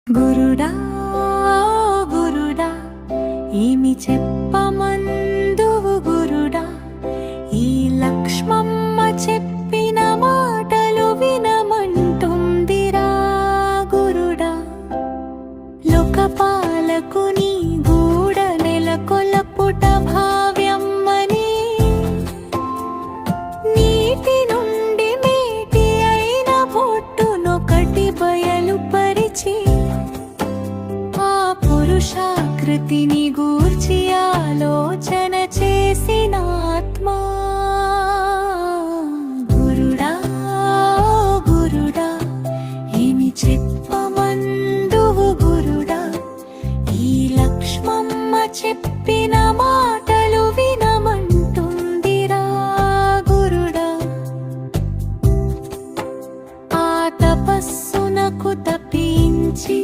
గురుడా గురుడా ఏమి చెప్పమందువు గురుడా, ఈ లక్ష్మమ్మ చెప్పిన మాటలు వినమంటుందిరా గురుడా. లోకపాలకుని గూడ నెలకొలపుట భావ్యమ్మని, నీటి నుండి మేటి అయిన పొట్టునొకటి బయలుపరిచి ఆ పురుషాకృతిని గూర్చి ఆలోచన చేసిన ఆత్మా. గురుడా గురుడా ఏమి చెప్పమందువు గురుడా, ఈ లక్ష్మమ్మ చెప్పిన మాటలు వినమంటుందిరా గురుడా. ఆ తపస్సునకు తప్పించి